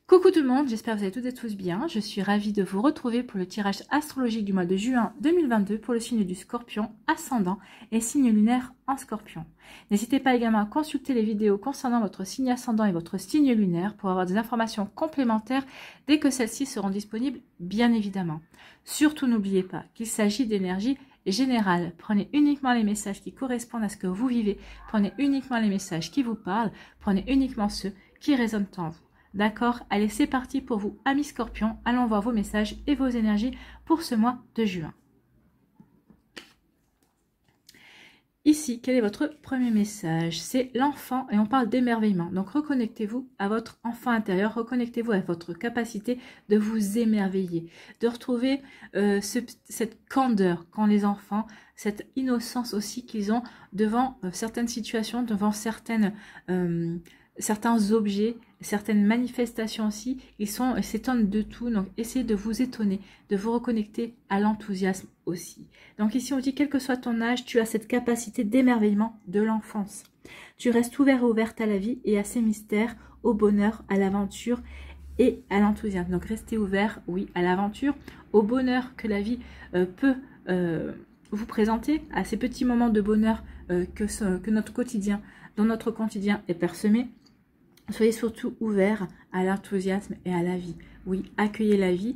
Coucou tout le monde, j'espère que vous allez toutes et tous bien. Je suis ravie de vous retrouver pour le tirage astrologique du mois de juin 2022 pour le signe du Scorpion ascendant et signe lunaire en Scorpion. N'hésitez pas également à consulter les vidéos concernant votre signe ascendant et votre signe lunaire pour avoir des informations complémentaires dès que celles-ci seront disponibles, bien évidemment. Surtout n'oubliez pas qu'il s'agit d'énergie générale. Prenez uniquement les messages qui correspondent à ce que vous vivez, prenez uniquement les messages qui vous parlent, prenez uniquement ceux qui résonnent en vous. D'accord? Allez, c'est parti pour vous, amis Scorpions. Allons voir vos messages et vos énergies pour ce mois de juin. Ici, quel est votre premier message? C'est l'enfant et on parle d'émerveillement. Donc, reconnectez-vous à votre enfant intérieur, reconnectez-vous à votre capacité de vous émerveiller, de retrouver cette candeur qu'ont les enfants, cette innocence aussi qu'ils ont devant certaines situations, devant certains objets, certaines manifestations aussi, ils s'étonnent de tout, donc essayez de vous étonner, de vous reconnecter à l'enthousiasme aussi. Donc ici on dit, quel que soit ton âge, tu as cette capacité d'émerveillement de l'enfance. Tu restes ouvert et ouverte à la vie et à ses mystères, au bonheur, à l'aventure et à l'enthousiasme. Donc restez ouvert, oui, à l'aventure, au bonheur que la vie peut vous présenter, à ces petits moments de bonheur que notre quotidien, dont notre quotidien est parsemé. Soyez surtout ouverts à l'enthousiasme et à la vie. Oui, accueillez la vie,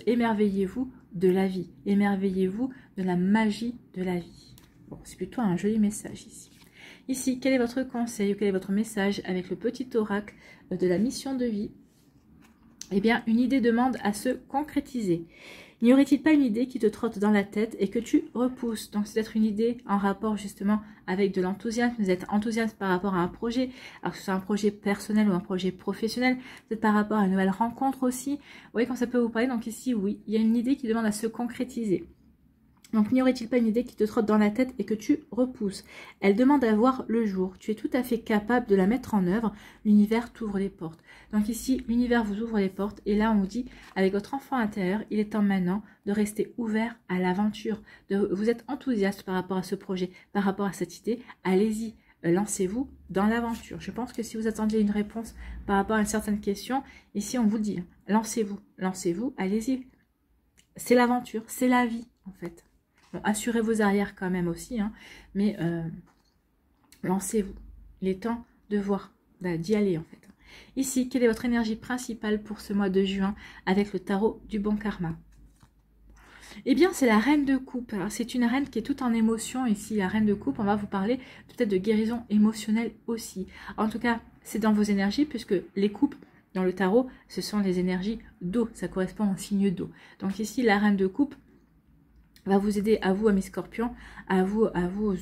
émerveillez-vous de la vie, émerveillez-vous de la magie de la vie. Bon, c'est plutôt un joli message ici. Ici, quel est votre conseil ou quel est votre message avec le petit oracle de la mission de vie? Eh bien, une idée demande à se concrétiser. N'y aurait-il pas une idée qui te trotte dans la tête et que tu repousses? Donc, c'est peut-être une idée en rapport justement avec de l'enthousiasme. Vous êtes enthousiaste par rapport à un projet, alors que ce soit un projet personnel ou un projet professionnel, peut-être par rapport à une nouvelle rencontre aussi. Vous voyez quand ça peut vous parler. Donc ici, oui, il y a une idée qui demande à se concrétiser. Donc, n'y aurait-il pas une idée qui te trotte dans la tête et que tu repousses? Elle demande à voir le jour. Tu es tout à fait capable de la mettre en œuvre. L'univers t'ouvre les portes. Donc ici, l'univers vous ouvre les portes. Et là, on vous dit, avec votre enfant intérieur, il est temps maintenant de rester ouvert à l'aventure. Vous êtes enthousiaste par rapport à ce projet, par rapport à cette idée. Allez-y, lancez-vous dans l'aventure. Je pense que si vous attendiez une réponse par rapport à une certaine question, ici, on vous dit, lancez-vous, lancez-vous, allez-y. C'est l'aventure, c'est la vie, en fait. Bon, assurez vos arrières quand même aussi, hein, mais lancez-vous. Il est temps de voir, d'y aller en fait. Ici, quelle est votre énergie principale pour ce mois de juin avec le tarot du bon karma? Eh bien, c'est la reine de coupe. C'est une reine qui est toute en émotion ici. La reine de coupe, on va vous parler peut-être de guérison émotionnelle aussi. En tout cas, c'est dans vos énergies puisque les coupes, dans le tarot, ce sont les énergies d'eau. Ça correspond au signe d'eau. Donc ici, la reine de coupe va vous aider à vous, amis Scorpions, à vous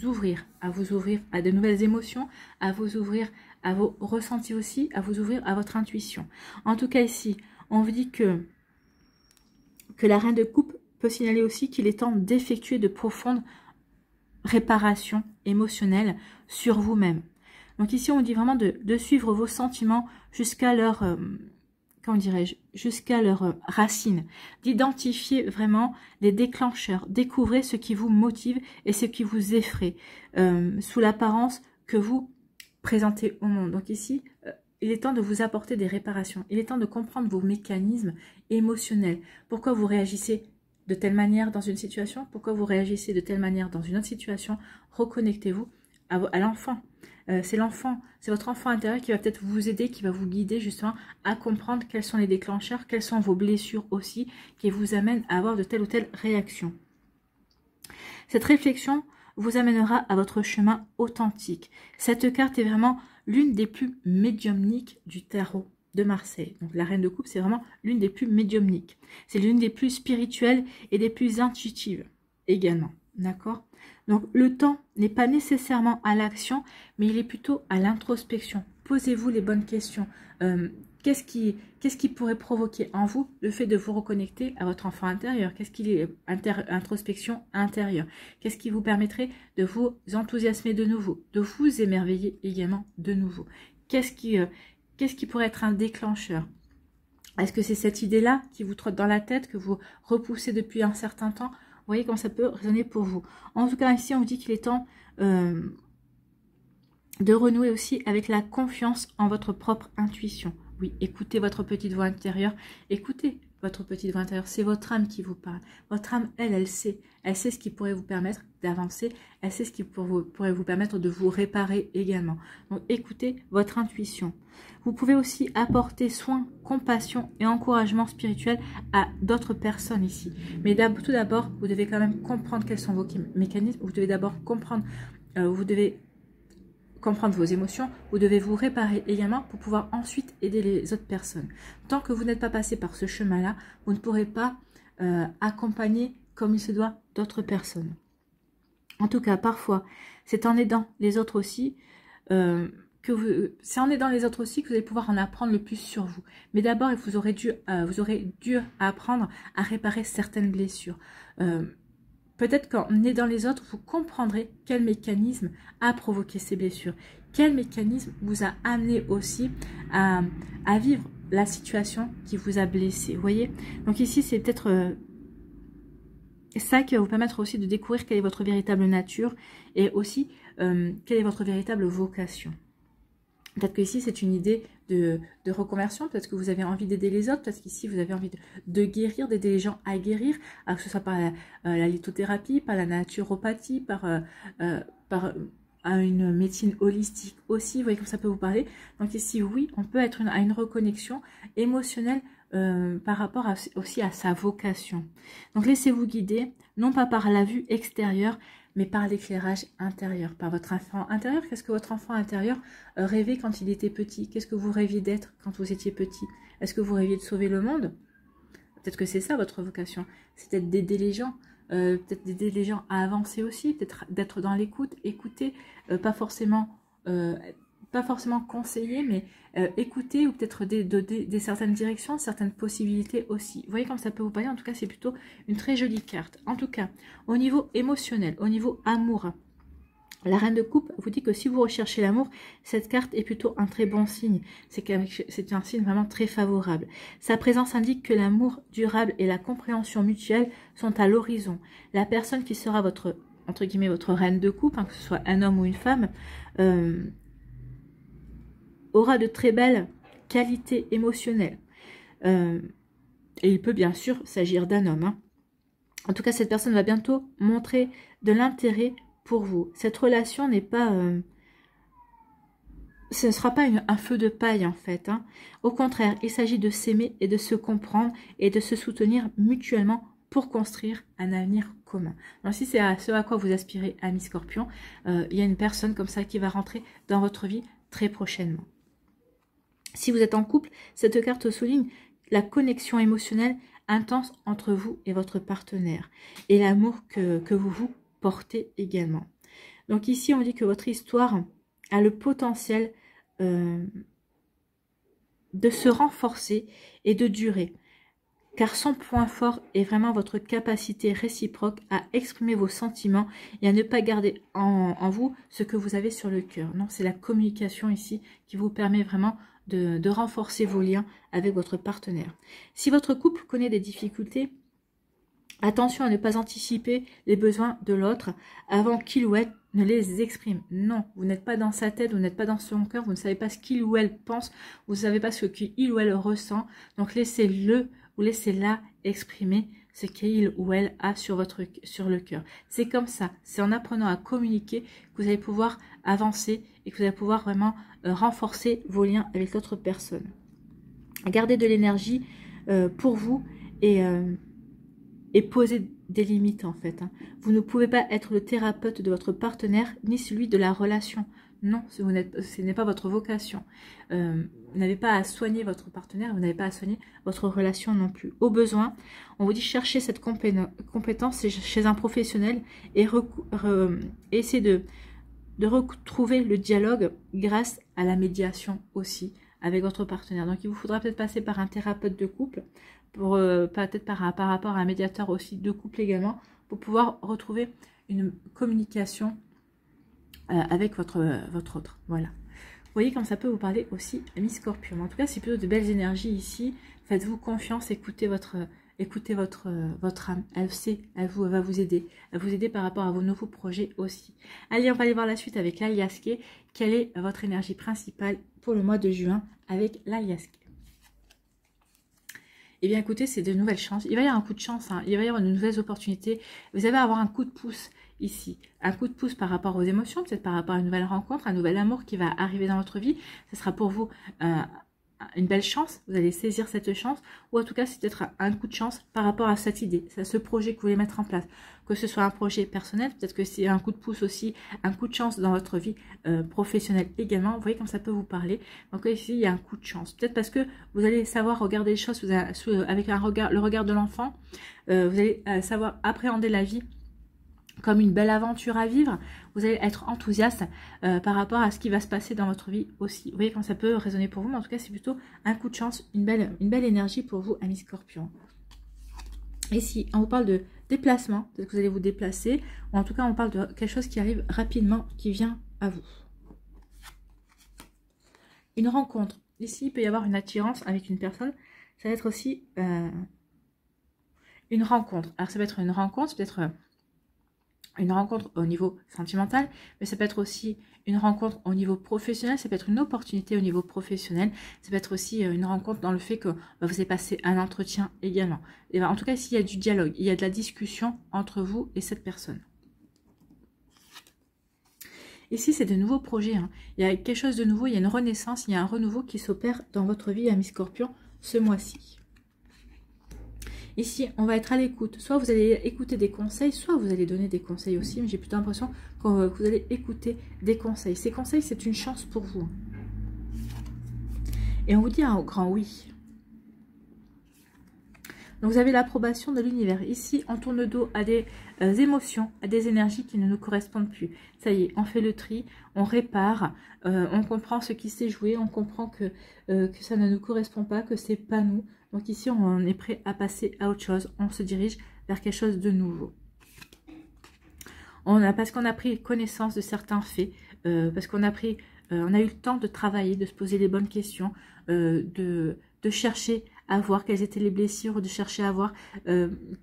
ouvrir à de nouvelles émotions, à vous ouvrir à vos ressentis aussi, à vous ouvrir à votre intuition. En tout cas ici, on vous dit que la reine de coupe peut signaler aussi qu'il est temps d'effectuer de profondes réparations émotionnelles sur vous-même. Donc ici, on dit vraiment de suivre vos sentiments jusqu'à leur... comment dirais-je, jusqu'à leurs racines, d'identifier vraiment les déclencheurs, découvrez ce qui vous motive et ce qui vous effraie, sous l'apparence que vous présentez au monde. Donc ici, il est temps de vous apporter des réparations, il est temps de comprendre vos mécanismes émotionnels, pourquoi vous réagissez de telle manière dans une situation, pourquoi vous réagissez de telle manière dans une autre situation. Reconnectez-vous à l'enfant. C'est l'enfant, c'est votre enfant intérieur qui va peut-être vous aider, qui va vous guider justement à comprendre quels sont les déclencheurs, quelles sont vos blessures aussi, qui vous amènent à avoir de telle ou telle réaction. Cette réflexion vous amènera à votre chemin authentique. Cette carte est vraiment l'une des plus médiumniques du tarot de Marseille. Donc la reine de coupe, c'est vraiment l'une des plus médiumniques. C'est l'une des plus spirituelles et des plus intuitives également. D'accord? Donc le temps n'est pas nécessairement à l'action, mais il est plutôt à l'introspection. Posez-vous les bonnes questions. Qu'est-ce qui pourrait provoquer en vous le fait de vous reconnecter à votre enfant intérieur? Qu'est-ce qui est introspection intérieure? Qu'est-ce qui vous permettrait de vous enthousiasmer de nouveau, de vous émerveiller également de nouveau? Qu'est-ce qui pourrait être un déclencheur? Est-ce que c'est cette idée-là qui vous trotte dans la tête, que vous repoussez depuis un certain temps? Vous voyez comment ça peut résonner pour vous. En tout cas, ici, on vous dit qu'il est temps de renouer aussi avec la confiance en votre propre intuition. Oui, écoutez votre petite voix intérieure. Écoutez votre petite voix intérieure. C'est votre âme qui vous parle. Votre âme, elle sait. Elle sait ce qui pourrait vous permettre d'avancer. Elle sait ce qui pourrait vous permettre de vous réparer également. Donc, écoutez votre intuition. Vous pouvez aussi apporter soin, compassion et encouragement spirituel à d'autres personnes ici. Mais tout d'abord, vous devez quand même comprendre quels sont vos mécanismes. Vous devez d'abord comprendre, comprendre vos émotions, vous devez vous réparer également pour pouvoir ensuite aider les autres personnes. Tant que vous n'êtes pas passé par ce chemin-là, vous ne pourrez pas accompagner comme il se doit d'autres personnes. En tout cas, parfois, c'est en aidant les autres aussi que vous allez pouvoir en apprendre le plus sur vous. Mais d'abord, vous aurez dû apprendre à réparer certaines blessures. Peut-être qu'en aidant les autres, vous comprendrez quel mécanisme a provoqué ces blessures. Quel mécanisme vous a amené aussi à vivre la situation qui vous a blessé. Vous voyez? Donc ici, c'est peut-être ça qui va vous permettre aussi de découvrir quelle est votre véritable nature et aussi quelle est votre véritable vocation. Peut-être que ici, c'est une idée de reconversion. Peut-être que vous avez envie d'aider les autres. Peut-être qu'ici, vous avez envie de guérir, d'aider les gens à guérir. Que ce soit par la lithothérapie, par la naturopathie, par une médecine holistique aussi. Vous voyez comme ça peut vous parler. Donc ici, oui, on peut être à une reconnexion émotionnelle par rapport aussi à sa vocation. Donc laissez-vous guider, non pas par la vue extérieure, mais par l'éclairage intérieur, par votre enfant intérieur. Qu'est-ce que votre enfant intérieur rêvait quand il était petit? Qu'est-ce que vous rêviez d'être quand vous étiez petit? Est-ce que vous rêviez de sauver le monde? Peut-être que c'est ça votre vocation, c'est peut-être d'aider les gens, peut-être d'aider les gens à avancer aussi, peut-être d'être dans l'écoute, écouter, pas forcément conseiller, mais écouter ou peut-être des certaines directions, certaines possibilités aussi. Vous voyez comme ça peut vous parler. En tout cas, c'est plutôt une très jolie carte. En tout cas, au niveau émotionnel, au niveau amour, la reine de coupe vous dit que si vous recherchez l'amour, cette carte est plutôt un très bon signe. C'est un signe vraiment très favorable. Sa présence indique que l'amour durable et la compréhension mutuelle sont à l'horizon. La personne qui sera votre, entre guillemets, votre reine de coupe, que ce soit un homme ou une femme, aura de très belles qualités émotionnelles. Et il peut bien sûr s'agir d'un homme. En tout cas, cette personne va bientôt montrer de l'intérêt pour vous. Cette relation n'est pas... ce ne sera pas un feu de paille en fait. Au contraire, il s'agit de s'aimer et de se comprendre et de se soutenir mutuellement pour construire un avenir commun. Donc si c'est ce à quoi vous aspirez, ami Scorpion, il y a une personne comme ça qui va rentrer dans votre vie très prochainement. Si vous êtes en couple, cette carte souligne la connexion émotionnelle intense entre vous et votre partenaire et l'amour que vous portez également. Donc ici, on dit que votre histoire a le potentiel de se renforcer et de durer, car son point fort est vraiment votre capacité réciproque à exprimer vos sentiments et à ne pas garder en vous ce que vous avez sur le cœur. Non, c'est la communication ici qui vous permet vraiment de renforcer vos liens avec votre partenaire. Si votre couple connaît des difficultés, attention à ne pas anticiper les besoins de l'autre avant qu'il ou elle ne les exprime. Non, vous n'êtes pas dans sa tête, vous n'êtes pas dans son cœur, vous ne savez pas ce qu'il ou elle pense, vous ne savez pas ce qu'il ou elle ressent. Donc laissez-le ou laissez-la exprimer ce qu'il ou elle a sur le cœur. C'est comme ça, c'est en apprenant à communiquer que vous allez pouvoir avancer et que vous allez pouvoir vraiment renforcer vos liens avec l'autre personne. Gardez de l'énergie pour vous et poser des limites en fait. Vous ne pouvez pas être le thérapeute de votre partenaire ni celui de la relation. Non, ce n'est pas votre vocation. Vous n'avez pas à soigner votre partenaire, vous n'avez pas à soigner votre relation non plus. Au besoin, on vous dit chercher cette compétence chez un professionnel et essayer de retrouver le dialogue grâce à la médiation aussi avec votre partenaire. Donc il vous faudra peut-être passer par un thérapeute de couple, peut-être par rapport à un médiateur aussi de couple également, pour pouvoir retrouver une communication avec votre autre. Voilà. Vous voyez comme ça peut vous parler aussi, ami Scorpion. En tout cas, c'est plutôt de belles énergies ici. Faites-vous confiance, écoutez votre âme. Elle sait, elle va vous aider. Elle va vous aider par rapport à vos nouveaux projets aussi. Allez, on va aller voir la suite avec l'Aliasqué. Quelle est votre énergie principale pour le mois de juin avec l'Aliasqué? Eh bien, écoutez, c'est de nouvelles chances. Il va y avoir un coup de chance, hein. Il va y avoir de nouvelles opportunités. Vous allez avoir un coup de pouce ici. Un coup de pouce par rapport aux émotions, peut-être par rapport à une nouvelle rencontre, un nouvel amour qui va arriver dans votre vie. Ce sera pour vous une belle chance. Vous allez saisir cette chance. Ou en tout cas, c'est peut-être un coup de chance par rapport à cette idée, à ce projet que vous voulez mettre en place. Que ce soit un projet personnel, peut-être que c'est un coup de pouce aussi, un coup de chance dans votre vie professionnelle également. Vous voyez comme ça peut vous parler. Donc ici, il y a un coup de chance. Peut-être parce que vous allez savoir regarder les choses avec le regard de l'enfant. Vous allez savoir appréhender la vie comme une belle aventure à vivre. Vous allez être enthousiaste par rapport à ce qui va se passer dans votre vie aussi. Vous voyez comme ça peut résonner pour vous, mais en tout cas, c'est plutôt un coup de chance, une belle énergie pour vous, amis Scorpion. Ici, on vous parle de déplacement, peut-être que vous allez vous déplacer, ou en tout cas, on parle de quelque chose qui arrive rapidement, qui vient à vous. Une rencontre. Ici, il peut y avoir une attirance avec une personne. Ça va être aussi une rencontre. Alors, ça peut être une rencontre, peut-être une rencontre au niveau sentimental, mais ça peut être aussi une rencontre au niveau professionnel, ça peut être une opportunité au niveau professionnel, ça peut être aussi une rencontre dans le fait que vous avez passé un entretien également. Et en tout cas, s'il y a du dialogue, il y a de la discussion entre vous et cette personne. Ici, c'est de nouveaux projets, hein. Il y a quelque chose de nouveau, il y a une renaissance, il y a un renouveau qui s'opère dans votre vie, amis Scorpion, ce mois-ci. Ici, on va être à l'écoute. Soit vous allez écouter des conseils, soit vous allez donner des conseils aussi. Mais j'ai plutôt l'impression que vous allez écouter des conseils. Ces conseils, c'est une chance pour vous. Et on vous dit un grand oui. Donc, vous avez l'approbation de l'univers. Ici, on tourne le dos à des émotions, à des énergies qui ne nous correspondent plus. Ça y est, on fait le tri, on répare, on comprend ce qui s'est joué, on comprend que ça ne nous correspond pas, que c'est pas nous. Donc ici, on est prêt à passer à autre chose. On se dirige vers quelque chose de nouveau. Parce qu'on a pris connaissance de certains faits, parce qu'on a eu le temps de travailler, de se poser les bonnes questions, de chercher à voir quelles étaient les blessures, de chercher à voir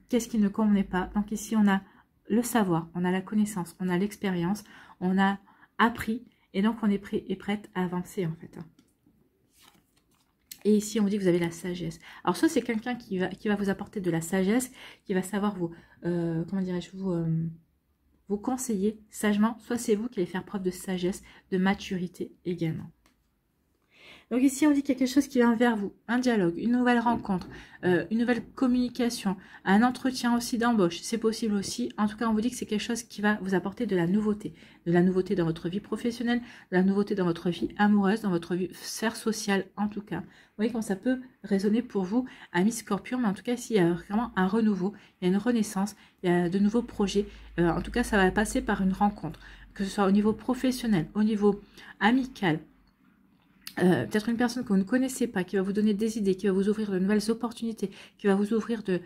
qu'est-ce qui ne convenait pas. Donc ici, on a le savoir, on a la connaissance, on a l'expérience, on a appris, et donc on est prêt et prête à avancer en fait. Et ici, on vous dit que vous avez la sagesse. Alors, soit c'est quelqu'un qui va vous apporter de la sagesse, qui va savoir vous, comment dirais-je, vous conseiller sagement, soit c'est vous qui allez faire preuve de sagesse, de maturité également. Donc ici, on dit qu'il y a quelque chose qui vient vers vous, un dialogue, une nouvelle rencontre, une nouvelle communication, un entretien aussi d'embauche, c'est possible aussi. En tout cas, on vous dit que c'est quelque chose qui va vous apporter de la nouveauté dans votre vie professionnelle, de la nouveauté dans votre vie amoureuse, dans votre vie sphère sociale en tout cas. Vous voyez comment ça peut résonner pour vous, amis Scorpion, mais en tout cas, ici, il y a vraiment un renouveau, il y a une renaissance, il y a de nouveaux projets. En tout cas, ça va passer par une rencontre, que ce soit au niveau professionnel, au niveau amical, peut-être une personne que vous ne connaissez pas, qui va vous donner des idées, qui va vous ouvrir de nouvelles opportunités, qui va vous ouvrir de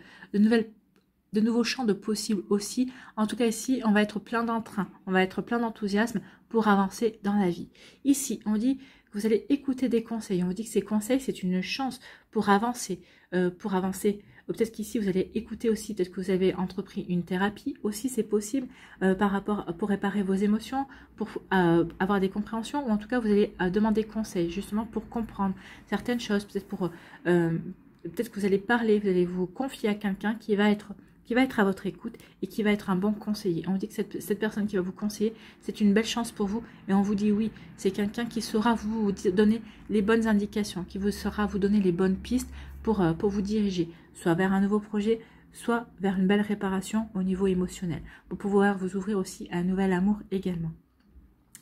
nouveaux champs de possibles aussi. En tout cas ici, on va être plein d'entrain, on va être plein d'enthousiasme pour avancer dans la vie. Ici, on dit que vous allez écouter des conseils. On vous dit que ces conseils, c'est une chance pour avancer, Peut-être qu'ici, vous allez écouter aussi, peut-être que vous avez entrepris une thérapie. Aussi, c'est possible pour réparer vos émotions, pour avoir des compréhensions, ou en tout cas, vous allez demander conseil, justement, pour comprendre certaines choses. Peut-être que vous allez parler, vous allez vous confier à quelqu'un qui va être à votre écoute et qui va être un bon conseiller. On dit que cette personne qui va vous conseiller, c'est une belle chance pour vous. Et on vous dit oui, c'est quelqu'un qui saura vous donner les bonnes indications, qui saura vous donner les bonnes pistes pour vous diriger, soit vers un nouveau projet, soit vers une belle réparation au niveau émotionnel, pour pouvoir vous ouvrir aussi à un nouvel amour également.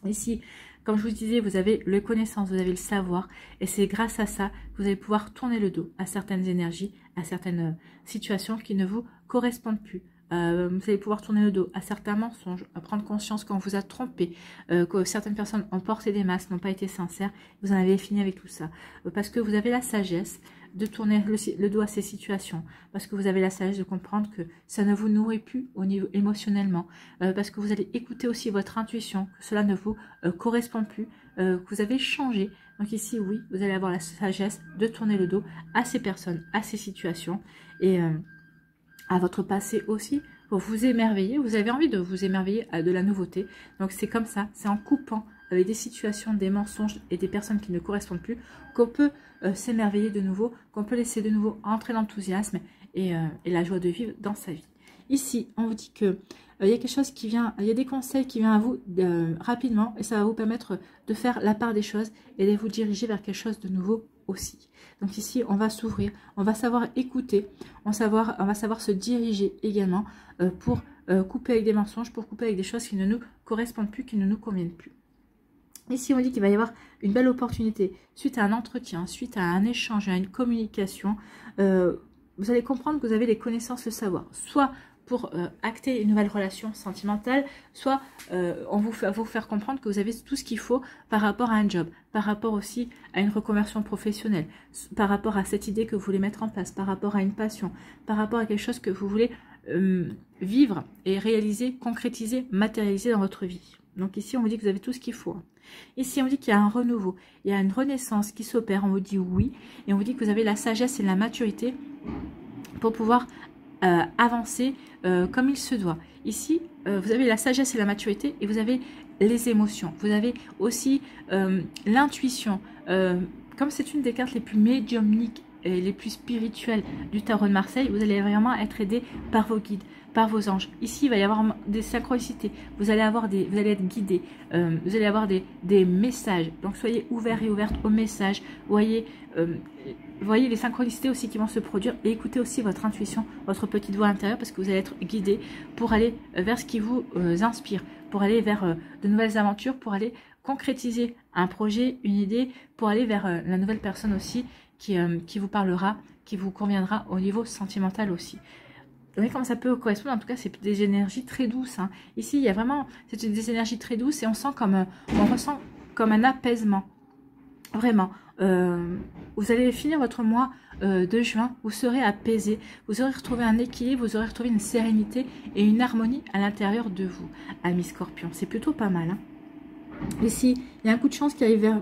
Ici, comme je vous disais, vous avez les connaissances, vous avez le savoir, et c'est grâce à ça que vous allez pouvoir tourner le dos à certaines énergies, à certaines situations qui ne vous correspondent plus. Vous allez pouvoir tourner le dos à certains mensonges, à prendre conscience qu'on vous a trompé, que certaines personnes ont porté des masques, n'ont pas été sincères. Vous en avez fini avec tout ça. Parce que vous avez la sagesse de tourner le dos à ces situations. Parce que vous avez la sagesse de comprendre que ça ne vous nourrit plus au niveau émotionnellement. Parce que vous allez écouter aussi votre intuition, que cela ne vous correspond plus, que vous avez changé. Donc ici, oui, vous allez avoir la sagesse de tourner le dos à ces personnes, à ces situations. Et à votre passé aussi, pour vous émerveiller. Vous avez envie de vous émerveiller à de la nouveauté. Donc c'est comme ça, c'est en coupant avec des situations, des mensonges et des personnes qui ne correspondent plus, qu'on peut s'émerveiller de nouveau, qu'on peut laisser de nouveau entrer l'enthousiasme et la joie de vivre dans sa vie. Ici, on vous dit que il y a quelque chose qui vient, il y a des conseils qui viennent à vous rapidement et ça va vous permettre de faire la part des choses et de vous diriger vers quelque chose de nouveau aussi. Donc ici, on va s'ouvrir, on va savoir écouter, on va savoir se diriger également pour couper avec des mensonges, pour couper avec des choses qui ne nous correspondent plus, qui ne nous conviennent plus. Ici, on dit qu'il va y avoir une belle opportunité suite à un entretien, suite à un échange, à une communication. Vous allez comprendre que vous avez les connaissances, le savoir, soit pour acter une nouvelle relation sentimentale, soit on vous faire comprendre que vous avez tout ce qu'il faut par rapport à un job, par rapport aussi à une reconversion professionnelle, par rapport à cette idée que vous voulez mettre en place, par rapport à une passion, par rapport à quelque chose que vous voulez vivre et réaliser, concrétiser, matérialiser dans votre vie. Donc ici, on vous dit que vous avez tout ce qu'il faut. Ici, on vous dit qu'il y a un renouveau, il y a une renaissance qui s'opère, on vous dit oui, et on vous dit que vous avez la sagesse et la maturité pour pouvoir avancer comme il se doit. Ici, vous avez la sagesse et la maturité et vous avez les émotions. Vous avez aussi l'intuition. Comme c'est une des cartes les plus médiumniques et les plus spirituelles du tarot de Marseille, vous allez vraiment être aidé par vos guides, par vos anges. Ici, il va y avoir des synchronicités. Vous allez être guidé. Vous allez avoir des messages. Donc, soyez ouverts et ouvertes aux messages. Voyez les synchronicités aussi qui vont se produire et écoutez aussi votre intuition, votre petite voix intérieure parce que vous allez être guidé pour aller vers ce qui vous inspire, pour aller vers de nouvelles aventures, pour aller concrétiser un projet, une idée, pour aller vers la nouvelle personne aussi qui vous parlera, qui vous conviendra au niveau sentimental aussi. Vous voyez comment ça peut correspondre, en tout cas c'est des énergies très douces. Hein. Ici il y a vraiment, c'est des énergies très douces et on ressent comme un apaisement. Vraiment, vous allez finir votre mois de juin, vous serez apaisé, vous aurez retrouvé un équilibre, vous aurez retrouvé une sérénité et une harmonie à l'intérieur de vous, amis Scorpion. C'est plutôt pas mal. Hein. Ici, il y a un coup de chance qui arrive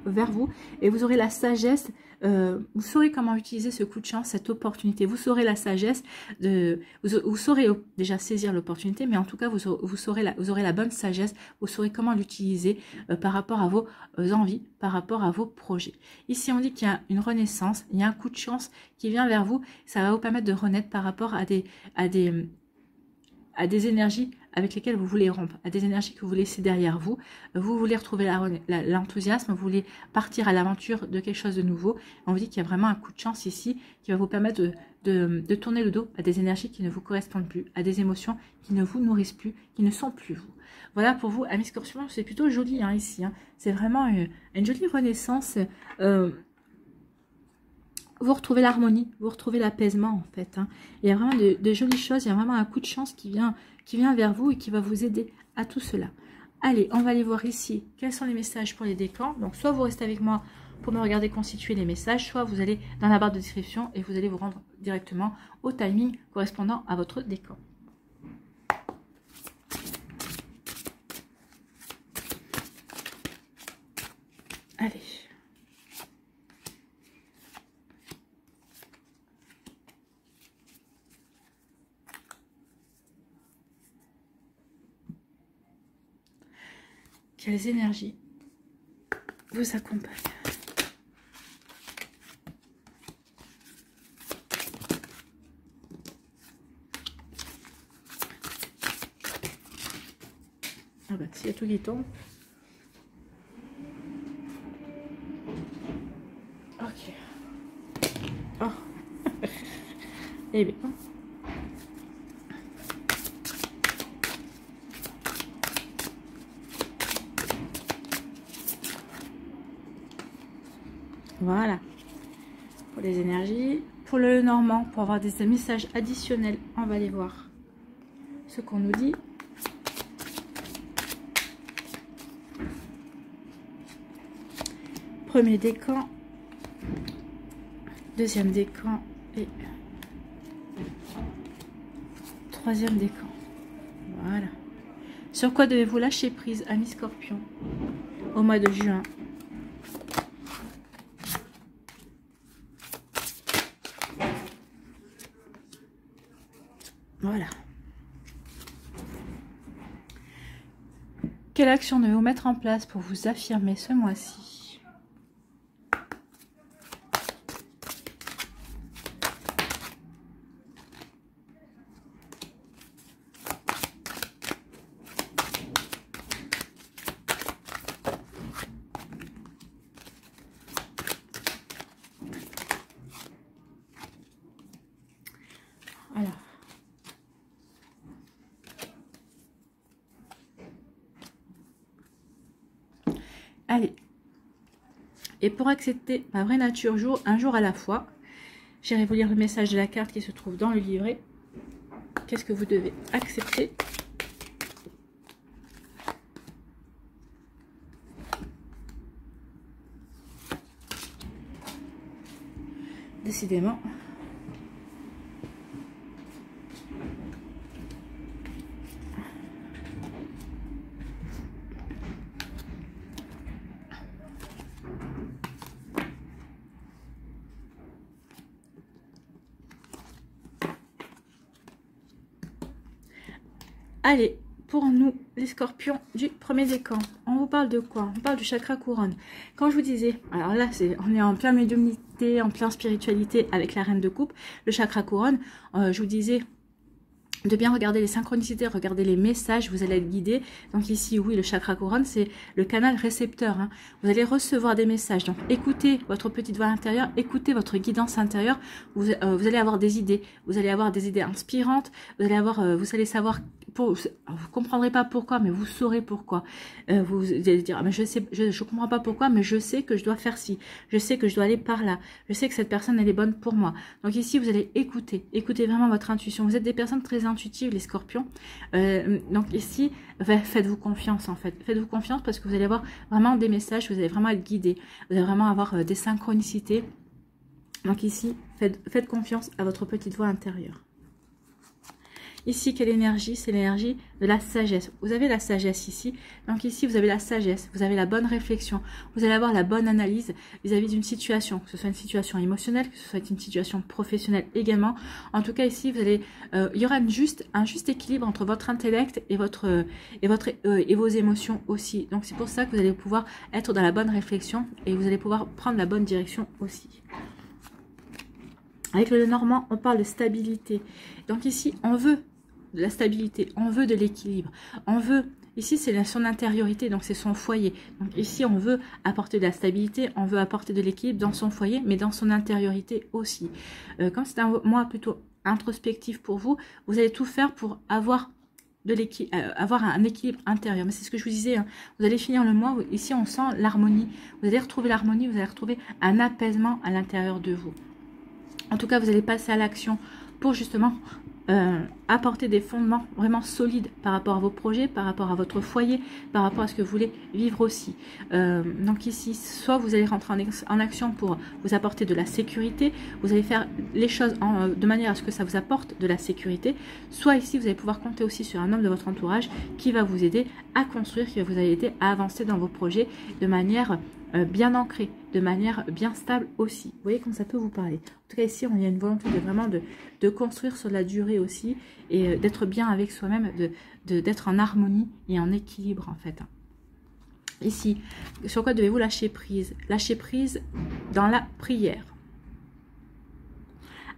vers vous et vous aurez la sagesse. Vous saurez comment utiliser ce coup de chance, cette opportunité. Vous saurez la sagesse, vous saurez déjà saisir l'opportunité, mais en tout cas, vous aurez la bonne sagesse, vous saurez comment l'utiliser par rapport à vos envies, par rapport à vos projets. Ici, on dit qu'il y a une renaissance, il y a un coup de chance qui vient vers vous. Ça va vous permettre de renaître par rapport à des énergies avec lesquelles vous voulez rompre, à des énergies que vous laissez derrière vous. Vous voulez retrouver l'enthousiasme, vous voulez partir à l'aventure de quelque chose de nouveau. On vous dit qu'il y a vraiment un coup de chance ici qui va vous permettre de tourner le dos à des énergies qui ne vous correspondent plus, à des émotions qui ne vous nourrissent plus, qui ne sont plus vous. Voilà pour vous, amis Scorpions, c'est plutôt joli hein, ici. Hein. C'est vraiment une jolie renaissance. Vous retrouvez l'harmonie, vous retrouvez l'apaisement en fait. Hein. Il y a vraiment de jolies choses, il y a vraiment un coup de chance qui vient vers vous et qui va vous aider à tout cela. Allez, on va aller voir ici quels sont les messages pour les décans. Donc soit vous restez avec moi pour me regarder constituer les messages, soit vous allez dans la barre de description et vous allez vous rendre directement au timing correspondant à votre décan. Allez. Quelles énergies vous accompagnent. Ah bah, s'il y a tout qui tombe. Ok. Oh. Eh bien. Voilà, pour les énergies. Pour le Normand, pour avoir des messages additionnels, on va aller voir ce qu'on nous dit. Premier décan, deuxième décan et troisième décan. Voilà. Sur quoi devez-vous lâcher prise, amis Scorpion, au mois de juin? Voilà. Quelle action devez-vous mettre en place pour vous affirmer ce mois-ci? Alors. Allez. Et pour accepter ma vraie nature un jour à la fois, j'irai vous lire le message de la carte qui se trouve dans le livret. Qu'est-ce que vous devez accepter? Décidément. Allez, pour nous, les scorpions du premier décan, on vous parle de quoi? On parle du chakra couronne. Quand je vous disais, alors là, on est en plein médiumnité, en plein spiritualité avec la reine de coupe, le chakra couronne, je vous disais de bien regarder les synchronicités, regarder les messages, vous allez être guidé. Donc ici, oui, le chakra couronne, c'est le canal récepteur. Hein. Vous allez recevoir des messages. Donc écoutez votre petite voix intérieure, écoutez votre guidance intérieure. Vous allez avoir des idées. Vous allez avoir des idées inspirantes. Vous allez savoir. Vous comprendrez pas pourquoi, mais vous saurez pourquoi. Vous allez dire, mais je comprends pas pourquoi, mais je sais que je dois faire ci. Je sais que je dois aller par là. Je sais que cette personne, elle est bonne pour moi. Donc ici, vous allez écouter vraiment votre intuition. Vous êtes des personnes très intuitives, les scorpions. Donc ici, faites-vous confiance en fait. Faites-vous confiance parce que vous allez avoir vraiment des messages, vous allez vraiment être guidé. Vous allez vraiment avoir des synchronicités. Donc ici, faites confiance à votre petite voix intérieure. Ici, quelle énergie? C'est l'énergie de la sagesse. Vous avez la sagesse ici. Donc ici, vous avez la sagesse. Vous avez la bonne réflexion. Vous allez avoir la bonne analyse vis-à-vis d'une situation. Que ce soit une situation émotionnelle, que ce soit une situation professionnelle également. En tout cas, ici, il y aura un juste équilibre entre votre intellect et vos émotions aussi. Donc c'est pour ça que vous allez pouvoir être dans la bonne réflexion et vous allez pouvoir prendre la bonne direction aussi. Avec le Normand, on parle de stabilité. Donc ici, on veut de la stabilité, on veut de l'équilibre, on veut, ici c'est son intériorité, donc c'est son foyer. Donc ici, on veut apporter de la stabilité, on veut apporter de l'équilibre dans son foyer, mais dans son intériorité aussi. Comme c'est un mois plutôt introspectif pour vous, vous allez tout faire pour avoir un équilibre intérieur. Mais c'est ce que je vous disais, hein. Vous allez finir le mois, ici on sent l'harmonie. Vous allez retrouver l'harmonie, vous allez retrouver un apaisement à l'intérieur de vous. En tout cas, vous allez passer à l'action pour justement apporter des fondements vraiment solides par rapport à vos projets, par rapport à votre foyer, par rapport à ce que vous voulez vivre aussi. Donc ici, soit vous allez rentrer en action pour vous apporter de la sécurité, vous allez faire les choses de manière à ce que ça vous apporte de la sécurité, soit ici, vous allez pouvoir compter aussi sur un homme de votre entourage qui va vous aider à construire, qui va vous aider à avancer dans vos projets de manière bien ancrée, de manière bien stable aussi. Vous voyez comme ça peut vous parler. En tout cas ici, il y a une volonté de construire sur la durée aussi et d'être bien avec soi-même, d'être en harmonie et en équilibre en fait. Ici, sur quoi devez-vous lâcher prise? Lâcher prise dans la prière.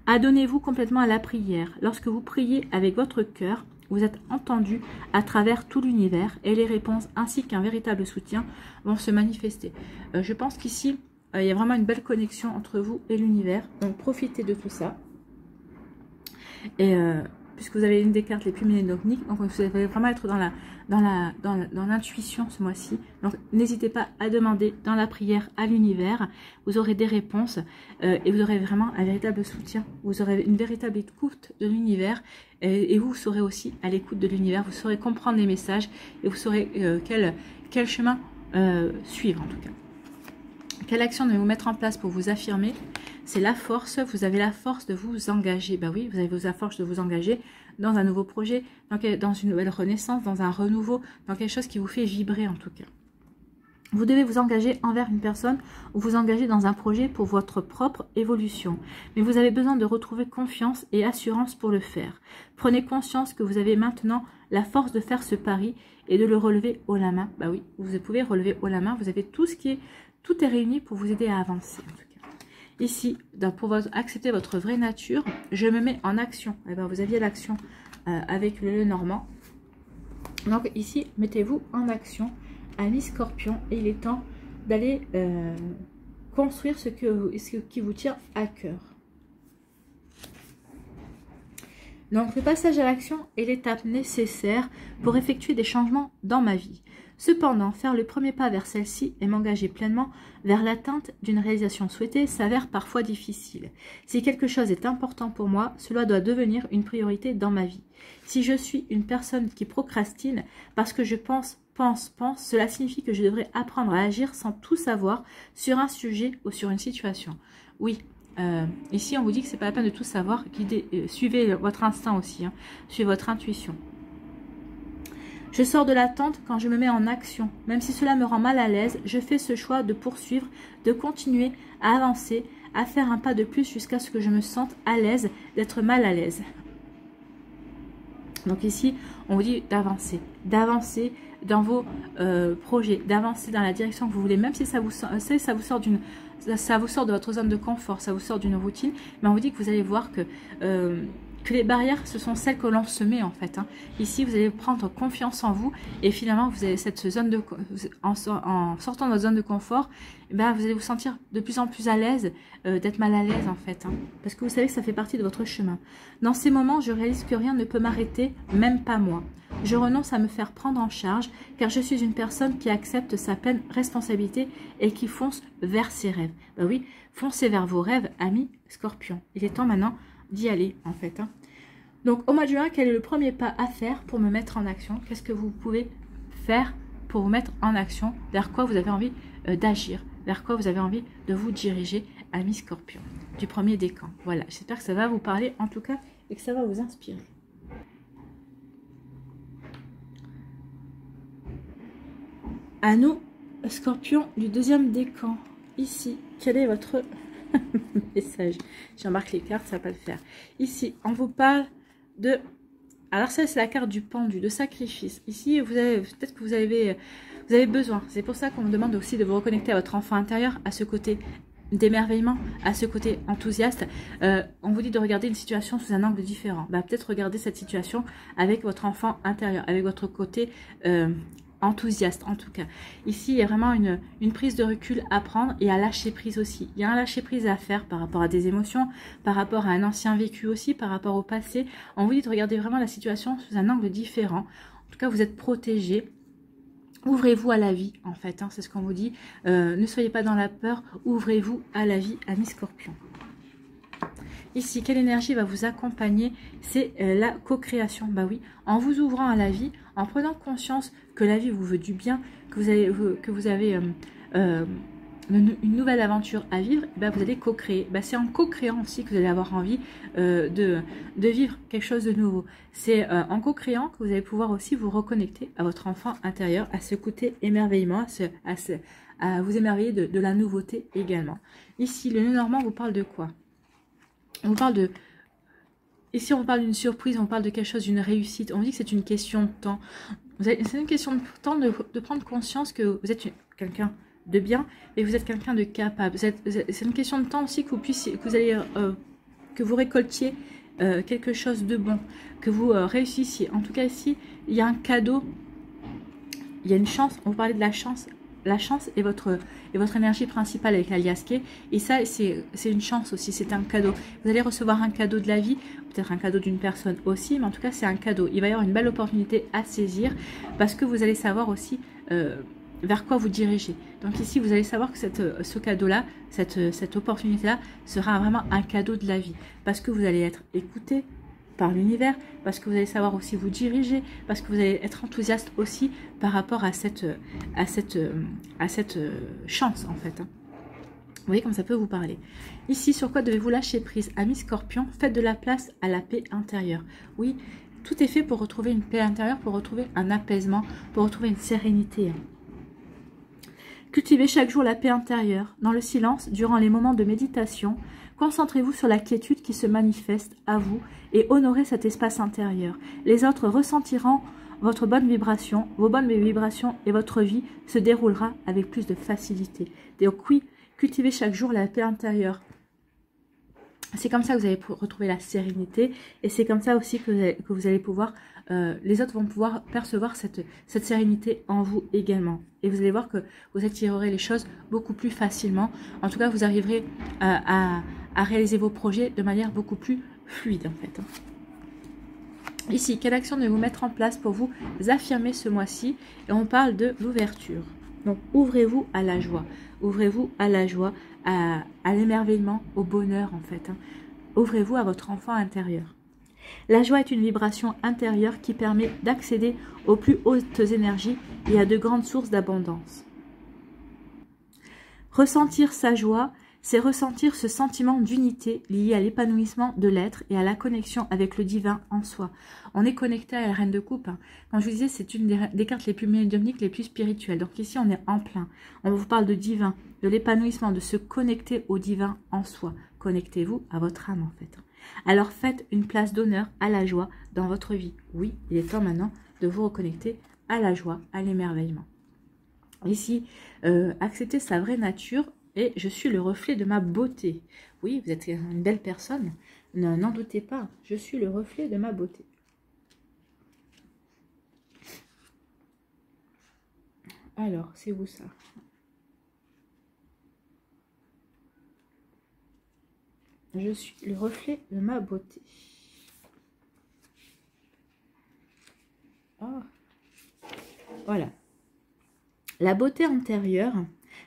Adonnez-vous complètement à la prière. Lorsque vous priez avec votre cœur, vous êtes entendu à travers tout l'univers et les réponses ainsi qu'un véritable soutien vont se manifester. Je pense qu'ici, il y a vraiment une belle connexion entre vous et l'univers. Donc profitez de tout ça. Et puisque vous avez une des cartes les plus médiumniques, donc vous allez vraiment être dans l'intuition ce mois-ci. Donc n'hésitez pas à demander dans la prière à l'univers. Vous aurez des réponses et vous aurez vraiment un véritable soutien. Vous aurez une véritable écoute de l'univers et vous serez aussi à l'écoute de l'univers. Vous saurez comprendre les messages et vous saurez quel chemin suivre en tout cas. Quelle action devez-vous mettre en place pour vous affirmer? C'est la force. Vous avez la force de vous engager. Ben oui, vous avez la force de vous engager dans un nouveau projet, dans une nouvelle renaissance, dans un renouveau, dans quelque chose qui vous fait vibrer en tout cas. Vous devez vous engager envers une personne ou vous engager dans un projet pour votre propre évolution. Mais vous avez besoin de retrouver confiance et assurance pour le faire. Prenez conscience que vous avez maintenant la force de faire ce pari et de le relever haut la main. Bah oui, vous pouvez relever haut la main. Vous avez tout est réuni pour vous aider à avancer. En tout cas. Ici, pour accepter votre vraie nature, je me mets en action. Eh ben, vous aviez l'action avec le Normand. Donc ici, mettez-vous en action. Amis Scorpion, et il est temps d'aller construire ce qui vous tient à cœur. Donc le passage à l'action est l'étape nécessaire pour effectuer des changements dans ma vie. Cependant, faire le premier pas vers celle-ci et m'engager pleinement vers l'atteinte d'une réalisation souhaitée s'avère parfois difficile. Si quelque chose est important pour moi, cela doit devenir une priorité dans ma vie. Si je suis une personne qui procrastine parce que je pense, cela signifie que je devrais apprendre à agir sans tout savoir sur un sujet ou sur une situation. Oui, ici on vous dit que c'est pas la peine de tout savoir, suivez votre instinct aussi, hein, suivez votre intuition. Je sors de l'attente quand je me mets en action. Même si cela me rend mal à l'aise, je fais ce choix de poursuivre, de continuer à avancer, à faire un pas de plus jusqu'à ce que je me sente à l'aise d'être mal à l'aise. Donc ici, on vous dit d'avancer dans vos projets, d'avancer dans la direction que vous voulez, même si ça vous sort de votre zone de confort, ça vous sort d'une routine, mais on vous dit que vous allez voir que les barrières, ce sont celles que l'on se met en fait. Hein. Ici, vous allez prendre confiance en vous et finalement, vous avez cette zone de, en sortant de votre zone de confort, ben, vous allez vous sentir de plus en plus à l'aise, d'être mal à l'aise en fait. Hein, parce que vous savez que ça fait partie de votre chemin. Dans ces moments, je réalise que rien ne peut m'arrêter, même pas moi. Je renonce à me faire prendre en charge car je suis une personne qui accepte sa pleine responsabilité et qui fonce vers ses rêves. Ben oui, foncez vers vos rêves, amis Scorpion. Il est temps maintenant d'y aller en fait. Hein. Donc au mois de juin, quel est le premier pas à faire pour me mettre en action? Qu'est-ce que vous pouvez faire pour vous mettre en action? Vers quoi vous avez envie d'agir? Vers quoi vous avez envie de vous diriger, amis Scorpion? Du premier décan. Voilà, j'espère que ça va vous parler en tout cas et que ça va vous inspirer. À nous, Scorpion du deuxième décan. Ici, quel est votre message? J'embarque les cartes, ça va pas le faire. Ici, on vous parle de... Alors ça, c'est la carte du pendu, de sacrifice. Ici, vous avez peut-être que vous avez besoin. C'est pour ça qu'on me demande aussi de vous reconnecter à votre enfant intérieur, à ce côté d'émerveillement, à ce côté enthousiaste. On vous dit de regarder une situation sous un angle différent. Bah, peut-être regarder cette situation avec votre enfant intérieur, avec votre côté enthousiaste en tout cas. Ici, il y a vraiment une prise de recul à prendre et à lâcher prise aussi. Il y a un lâcher prise à faire par rapport à des émotions, par rapport à un ancien vécu aussi, par rapport au passé. On vous dit de regarder vraiment la situation sous un angle différent. En tout cas, vous êtes protégé. Ouvrez-vous à la vie, en fait, hein, c'est ce qu'on vous dit. Ne soyez pas dans la peur, ouvrez-vous à la vie, amis Scorpion. Ici, quelle énergie va vous accompagner? C'est la co-création. Bah oui, en vous ouvrant à la vie, en prenant conscience que la vie vous veut du bien, que vous avez une nouvelle aventure à vivre, bah vous allez co-créer. Bah c'est en co-créant aussi que vous allez avoir envie de vivre quelque chose de nouveau. C'est en co-créant que vous allez pouvoir aussi vous reconnecter à votre enfant intérieur, à ce côté émerveillement, à vous émerveiller de la nouveauté également. Ici, le nœud normand vous parle de quoi? On parle de... Ici, on parle d'une surprise, on parle de quelque chose, d'une réussite. On dit que c'est une question de temps. C'est une question de temps de prendre conscience que vous êtes quelqu'un de bien et vous êtes quelqu'un de capable. C'est une question de temps aussi que vous récoltiez quelque chose de bon, que vous réussissiez. En tout cas, ici, il y a un cadeau, il y a une chance. On vous parlait de la chance. La chance est votre énergie principale avec l'aliasqué. Et ça, c'est une chance aussi, c'est un cadeau. Vous allez recevoir un cadeau de la vie, peut-être un cadeau d'une personne aussi, mais en tout cas, c'est un cadeau. Il va y avoir une belle opportunité à saisir parce que vous allez savoir aussi vers quoi vous dirigez. Donc ici, vous allez savoir que ce cadeau-là, cette opportunité-là sera vraiment un cadeau de la vie parce que vous allez être écouté par l'univers, parce que vous allez savoir aussi vous diriger, parce que vous allez être enthousiaste aussi par rapport à cette chance en fait. Hein. Vous voyez comme ça peut vous parler. Ici, sur quoi devez-vous lâcher prise? Amis Scorpion, faites de la place à la paix intérieure. Oui, tout est fait pour retrouver une paix intérieure, pour retrouver un apaisement, pour retrouver une sérénité. Cultivez chaque jour la paix intérieure. Dans le silence, durant les moments de méditation, concentrez-vous sur la quiétude qui se manifeste à vous et honorez cet espace intérieur. Les autres ressentiront votre bonne vibration, vos bonnes vibrations et votre vie se déroulera avec plus de facilité. Donc oui, cultivez chaque jour la paix intérieure. C'est comme ça que vous allez retrouver la sérénité et c'est comme ça aussi que vous allez pouvoir, les autres vont pouvoir percevoir cette sérénité en vous également. Et vous allez voir que vous attirerez les choses beaucoup plus facilement. En tout cas, vous arriverez à réaliser vos projets de manière beaucoup plus fluide en fait. Ici, quelle action devez-vous mettre en place pour vous affirmer ce mois-ci? Et on parle de l'ouverture. Donc, ouvrez-vous à la joie. Ouvrez-vous à la joie, à l'émerveillement, au bonheur en fait. Ouvrez-vous à votre enfant intérieur. La joie est une vibration intérieure qui permet d'accéder aux plus hautes énergies et à de grandes sources d'abondance. Ressentir sa joie, c'est ressentir ce sentiment d'unité lié à l'épanouissement de l'être et à la connexion avec le divin en soi. On est connecté à la reine de coupe. Comme je vous disais, c'est une des cartes les plus médiumniques, les plus spirituelles. Donc ici, on est en plein. On vous parle de divin, de l'épanouissement, de se connecter au divin en soi. Connectez-vous à votre âme en fait. Alors faites une place d'honneur à la joie dans votre vie. Oui, il est temps maintenant de vous reconnecter à la joie, à l'émerveillement. Ici, accepter sa vraie nature. Et je suis le reflet de ma beauté. Oui, vous êtes une belle personne. N'en doutez pas. Je suis le reflet de ma beauté. Alors, c'est où ça? Je suis le reflet de ma beauté. Oh. Voilà. La beauté antérieure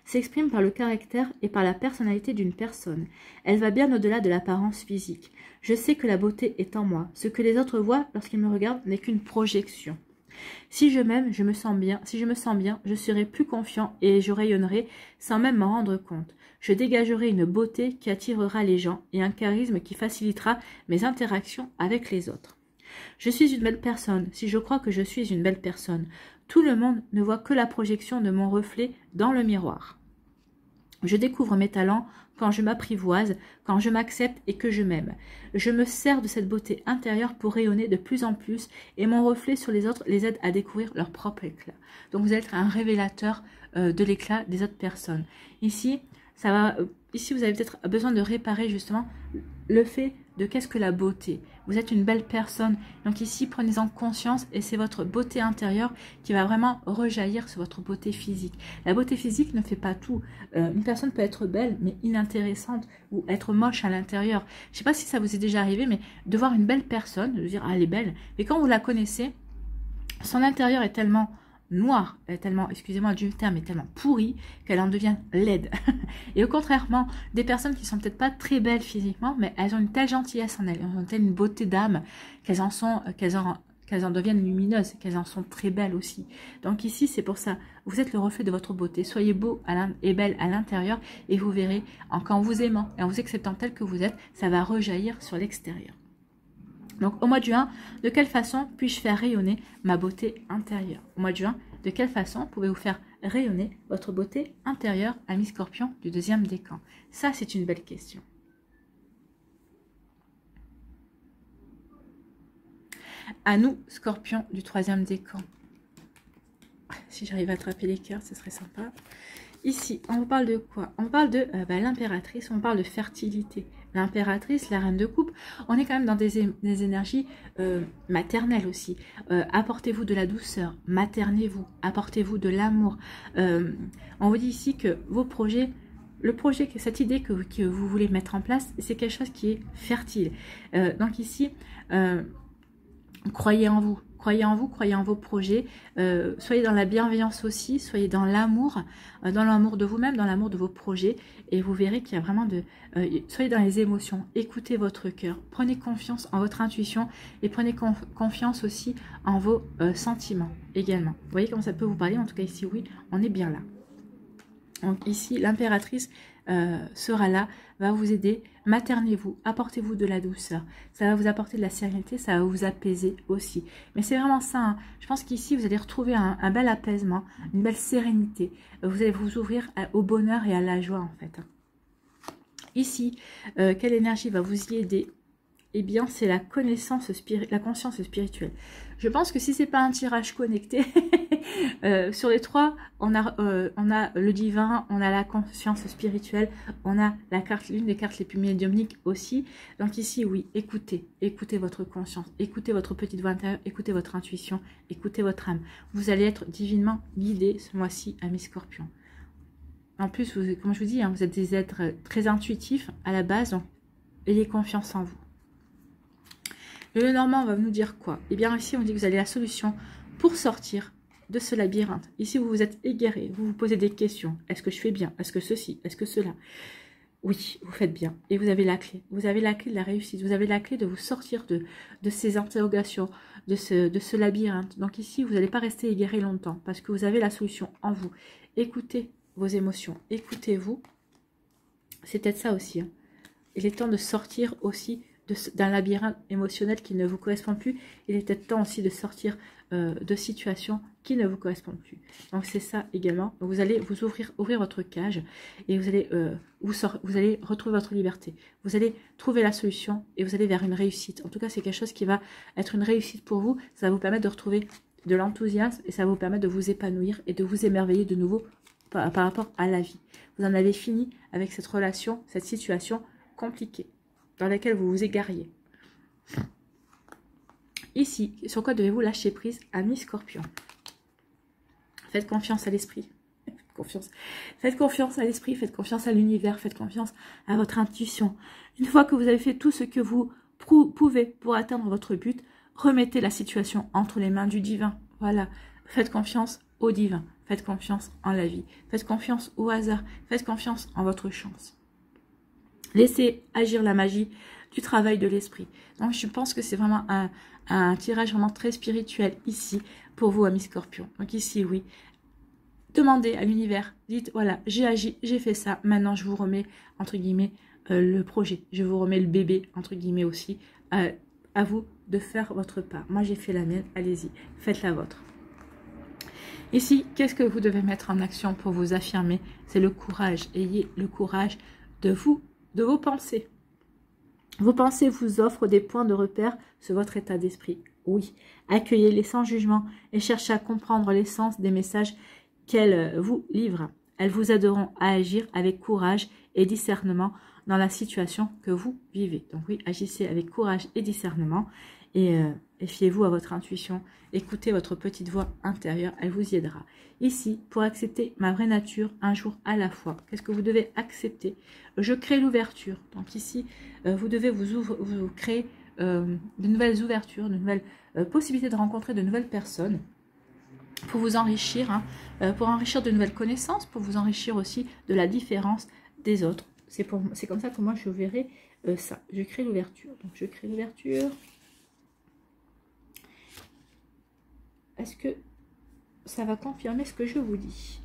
s'exprime par le caractère et par la personnalité d'une personne. Elle va bien au-delà de l'apparence physique. Je sais que la beauté est en moi. Ce que les autres voient lorsqu'ils me regardent n'est qu'une projection. Si je m'aime, je me sens bien. Si je me sens bien, je serai plus confiant et je rayonnerai sans même m'en rendre compte. Je dégagerai une beauté qui attirera les gens et un charisme qui facilitera mes interactions avec les autres. Je suis une belle personne. Si je crois que je suis une belle personne, tout le monde ne voit que la projection de mon reflet dans le miroir. Je découvre mes talents quand je m'apprivoise, quand je m'accepte et que je m'aime. Je me sers de cette beauté intérieure pour rayonner de plus en plus et mon reflet sur les autres les aide à découvrir leur propre éclat. Donc vous êtes un révélateur de l'éclat des autres personnes. Ici, vous avez peut-être besoin de réparer justement le fait de qu'est-ce que la beauté. Vous êtes une belle personne. Donc ici, prenez-en conscience et c'est votre beauté intérieure qui va vraiment rejaillir sur votre beauté physique. La beauté physique ne fait pas tout. Une personne peut être belle mais inintéressante ou être moche à l'intérieur. Je ne sais pas si ça vous est déjà arrivé, mais de voir une belle personne, de dire « ah, elle est belle ». Mais quand vous la connaissez, son intérieur est tellement noire, tellement, excusez-moi du terme, est tellement pourrie qu'elle en devient laide. Et au contrairement, des personnes qui sont peut-être pas très belles physiquement, mais elles ont une telle gentillesse en elles, elles ont une telle beauté d'âme qu'elles en deviennent lumineuses, qu'elles en sont très belles aussi. Donc ici, c'est pour ça, vous êtes le reflet de votre beauté. Soyez beau et belle à l'intérieur et vous verrez, qu'en vous aimant et en vous acceptant tel que vous êtes, ça va rejaillir sur l'extérieur. Donc au mois de juin, de quelle façon puis-je faire rayonner ma beauté intérieure? Au mois de juin, de quelle façon pouvez-vous faire rayonner votre beauté intérieure, ami Scorpion du deuxième décan? Ça, c'est une belle question. À nous, Scorpion du troisième décan. Si j'arrive à attraper les cœurs, ce serait sympa. Ici, on vous parle de quoi? On parle de l'impératrice, on parle de fertilité. L'impératrice, la reine de coupe, on est quand même dans des énergies maternelles aussi. Apportez-vous de la douceur, maternez-vous, apportez-vous de l'amour. On vous dit ici que vos projets, cette idée que vous voulez mettre en place, c'est quelque chose qui est fertile. Donc ici, croyez en vous. Croyez en vous, croyez en vos projets, soyez dans la bienveillance aussi, soyez dans l'amour de vous-même, dans l'amour de vos projets, et vous verrez qu'il y a vraiment soyez dans les émotions, écoutez votre cœur, prenez confiance en votre intuition, et prenez confiance aussi en vos sentiments également. Vous voyez comment ça peut vous parler, en tout cas ici, oui, on est bien là. Donc ici, l'impératrice, sera là, va vous aider. Maternez-vous, apportez-vous de la douceur. Ça va vous apporter de la sérénité, ça va vous apaiser aussi. Mais c'est vraiment ça, hein. Je pense qu'ici, vous allez retrouver un bel apaisement, une belle sérénité. Vous allez vous ouvrir au bonheur et à la joie, en fait. Ici, quelle énergie va vous y aider? Eh bien, c'est la conscience spirituelle. Je pense que si c'est pas un tirage connecté, sur les trois, on a le divin, on a la conscience spirituelle, on a la carte, l'une des cartes les plus médiumniques aussi. Donc ici, oui, écoutez votre conscience, écoutez votre petite voix intérieure, écoutez votre intuition, écoutez votre âme. Vous allez être divinement guidé ce mois-ci, amis Scorpions. En plus, comme je vous dis, hein, vous êtes des êtres très intuitifs à la base, donc ayez confiance en vous. Le Normand va nous dire quoi? Eh bien, ici, on dit que vous avez la solution pour sortir de ce labyrinthe. Ici, vous vous êtes égaré, vous vous posez des questions. Est-ce que je fais bien? Est-ce que ceci? Est-ce que cela? Oui, vous faites bien. Et vous avez la clé. Vous avez la clé de la réussite. Vous avez la clé de vous sortir de ces interrogations, de ce labyrinthe. Donc ici, vous n'allez pas rester égaré longtemps parce que vous avez la solution en vous. Écoutez vos émotions. Écoutez-vous. C'est peut-être ça aussi, hein. Il est temps de sortir aussi d'un labyrinthe émotionnel qui ne vous correspond plus. Il est peut-être temps aussi de sortir de situations qui ne vous correspondent plus. Donc c'est ça également. Donc, vous allez vous ouvrir votre cage et vous allez, vous allez retrouver votre liberté. Vous allez trouver la solution et vous allez vers une réussite. En tout cas, c'est quelque chose qui va être une réussite pour vous. Ça va vous permettre de retrouver de l'enthousiasme et ça va vous permettre de vous épanouir et de vous émerveiller de nouveau par rapport à la vie. Vous en avez fini avec cette relation, cette situation compliquée dans laquelle vous vous égariez. Ici, sur quoi devez-vous lâcher prise, amis Scorpions? Faites confiance à l'esprit. Faites confiance à l'esprit, faites confiance à l'univers, faites confiance à votre intuition. Une fois que vous avez fait tout ce que vous pouvez pour atteindre votre but, remettez la situation entre les mains du divin. Voilà, faites confiance au divin, faites confiance en la vie, faites confiance au hasard, faites confiance en votre chance. Laissez agir la magie du travail de l'esprit. Donc, je pense que c'est vraiment un tirage vraiment très spirituel ici pour vous, amis Scorpions. Donc ici, oui, demandez à l'univers, dites, voilà, j'ai agi, j'ai fait ça, maintenant je vous remets, entre guillemets, le projet. Je vous remets le bébé, entre guillemets aussi, à vous de faire votre part. Moi, j'ai fait la mienne, allez-y, faites la vôtre. Ici, qu'est-ce que vous devez mettre en action pour vous affirmer? C'est le courage. Ayez le courage de vos pensées. Vos pensées vous offrent des points de repère sur votre état d'esprit. Oui, accueillez-les sans jugement et cherchez à comprendre l'essence des messages qu'elles vous livrent. Elles vous aideront à agir avec courage et discernement dans la situation que vous vivez. Donc oui, agissez avec courage et discernement et fiez-vous à votre intuition. Écoutez votre petite voix intérieure, elle vous y aidera. Ici, pour accepter ma vraie nature, un jour à la fois, qu'est-ce que vous devez accepter? Je crée l'ouverture. Donc ici, vous devez vous créer de nouvelles ouvertures, de nouvelles possibilités de rencontrer de nouvelles personnes pour vous enrichir, hein, pour enrichir de nouvelles connaissances, pour vous enrichir aussi de la différence des autres. C'est comme ça que moi je verrai ça. Je crée l'ouverture. Donc je crée l'ouverture. Est-ce que ça va confirmer ce que je vous dis?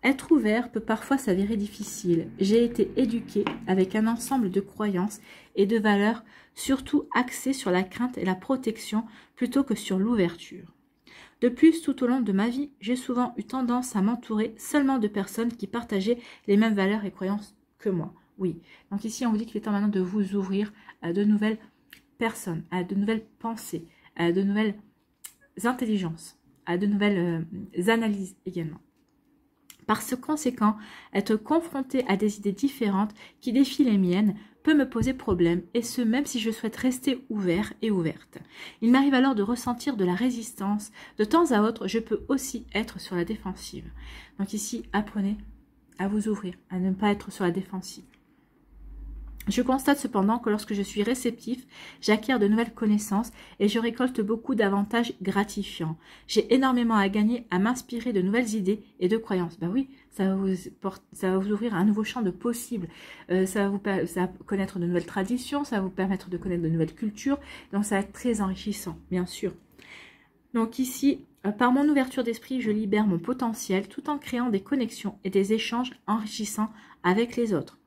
Être ouvert peut parfois s'avérer difficile. J'ai été éduquée avec un ensemble de croyances et de valeurs, surtout axées sur la crainte et la protection plutôt que sur l'ouverture. De plus, tout au long de ma vie, j'ai souvent eu tendance à m'entourer seulement de personnes qui partageaient les mêmes valeurs et croyances que moi. Oui, donc ici on vous dit qu'il est temps maintenant de vous ouvrir à de nouvelles personnes, à de nouvelles pensées, à de nouvelles intelligences, à de nouvelles analyses également. Par ce conséquent, être confronté à des idées différentes qui défient les miennes peut me poser problème, et ce même si je souhaite rester ouvert et ouverte. Il m'arrive alors de ressentir de la résistance. De temps à autre, je peux aussi être sur la défensive. Donc ici, apprenez à vous ouvrir, à ne pas être sur la défensive. Je constate cependant que lorsque je suis réceptif, j'acquiers de nouvelles connaissances et je récolte beaucoup d'avantages gratifiants. J'ai énormément à gagner à m'inspirer de nouvelles idées et de croyances. Ben oui, ça va vous ouvrir un nouveau champ de possibles. Ça va connaître de nouvelles traditions, ça va vous permettre de connaître de nouvelles cultures. Donc ça va être très enrichissant, bien sûr. Donc ici, par mon ouverture d'esprit, je libère mon potentiel tout en créant des connexions et des échanges enrichissants avec les autres.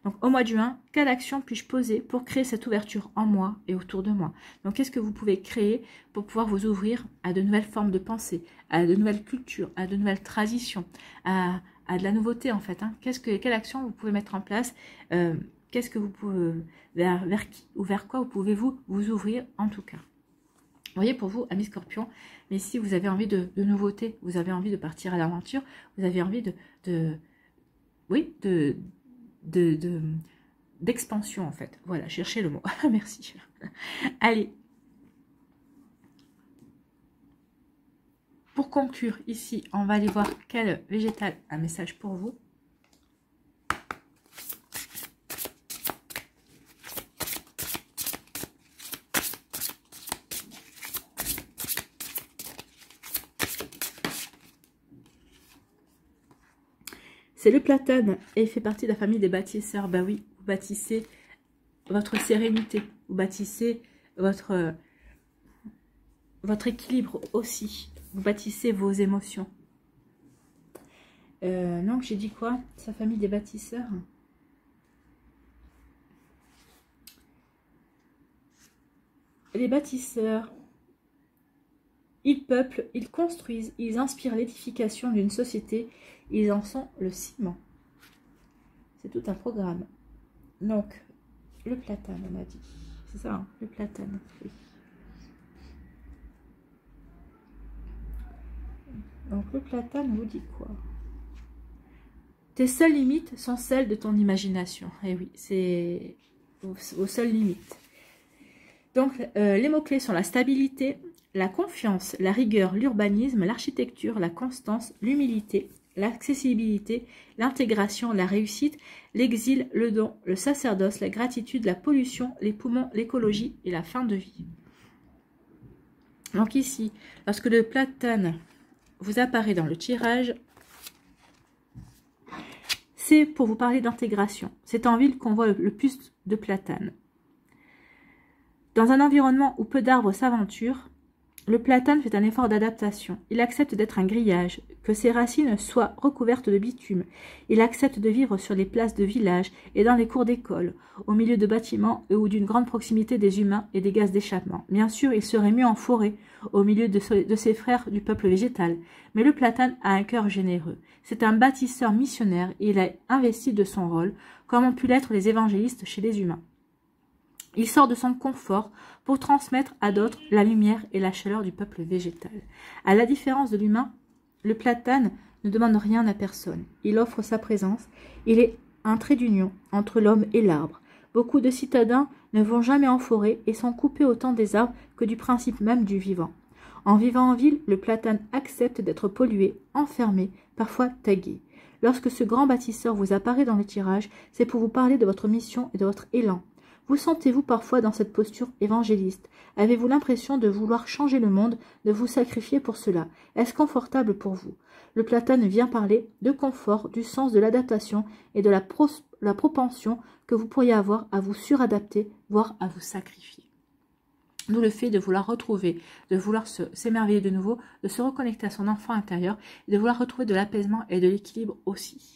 Donc au mois de juin, quelle action puis-je poser pour créer cette ouverture en moi et autour de moi? Donc qu'est-ce que vous pouvez créer pour pouvoir vous ouvrir à de nouvelles formes de pensée, à de nouvelles cultures, à de nouvelles traditions, à de la nouveauté en fait, hein. Quelle action vous pouvez mettre en place? Qu'est-ce que vous pouvez, vers qui ou vers quoi vous pouvez vous ouvrir en tout cas? Vous voyez, pour vous, amis Scorpion, mais si vous avez envie de nouveautés, vous avez envie de partir à l'aventure, vous avez envie d'expansion en fait. Voilà, cherchez le mot. Merci. Allez. Pour conclure, ici, on va aller voir quel végétal a un message pour vous. C'est le platane et il fait partie de la famille des bâtisseurs. Bah oui, vous bâtissez votre sérénité, vous bâtissez votre équilibre aussi. Vous bâtissez vos émotions. Donc j'ai dit quoi? Sa famille des bâtisseurs. Les bâtisseurs, ils peuplent, ils construisent, ils inspirent l'édification d'une société. Ils en sont le ciment. C'est tout un programme. Donc, le platane, on a dit. C'est ça, hein, le platane, oui. Donc, le platane vous dit quoi? Tes seules limites sont celles de ton imagination. Eh oui, c'est aux seules limites. Donc, les mots-clés sont la stabilité, la confiance, la rigueur, l'urbanisme, l'architecture, la constance, l'humilité, l'accessibilité, l'intégration, la réussite, l'exil, le don, le sacerdoce, la gratitude, la pollution, les poumons, l'écologie et la fin de vie. Donc ici, lorsque le platane vous apparaît dans le tirage, c'est pour vous parler d'intégration. C'est en ville qu'on voit le plus de platane. Dans un environnement où peu d'arbres s'aventurent, le platane fait un effort d'adaptation. Il accepte d'être un grillage, que ses racines soient recouvertes de bitume. Il accepte de vivre sur les places de village et dans les cours d'école, au milieu de bâtiments ou d'une grande proximité des humains et des gaz d'échappement. Bien sûr, il serait mieux en forêt, au milieu de ses frères du peuple végétal. Mais le platane a un cœur généreux. C'est un bâtisseur missionnaire et il a investi de son rôle, comme ont pu l'être les évangélistes chez les humains. Il sort de son confort pour transmettre à d'autres la lumière et la chaleur du peuple végétal. À la différence de l'humain, le platane ne demande rien à personne. Il offre sa présence. Il est un trait d'union entre l'homme et l'arbre. Beaucoup de citadins ne vont jamais en forêt et sont coupés autant des arbres que du principe même du vivant. En vivant en ville, le platane accepte d'être pollué, enfermé, parfois tagué. Lorsque ce grand bâtisseur vous apparaît dans le tirage, c'est pour vous parler de votre mission et de votre élan. Vous sentez-vous parfois dans cette posture évangéliste? Avez-vous l'impression de vouloir changer le monde, de vous sacrifier pour cela? Est-ce confortable pour vous? Le platane vient parler de confort, du sens de l'adaptation et de la propension que vous pourriez avoir à vous suradapter, voire à vous sacrifier. D'où le fait de vouloir retrouver, de vouloir s'émerveiller de nouveau, de se reconnecter à son enfant intérieur et de vouloir retrouver de l'apaisement et de l'équilibre aussi.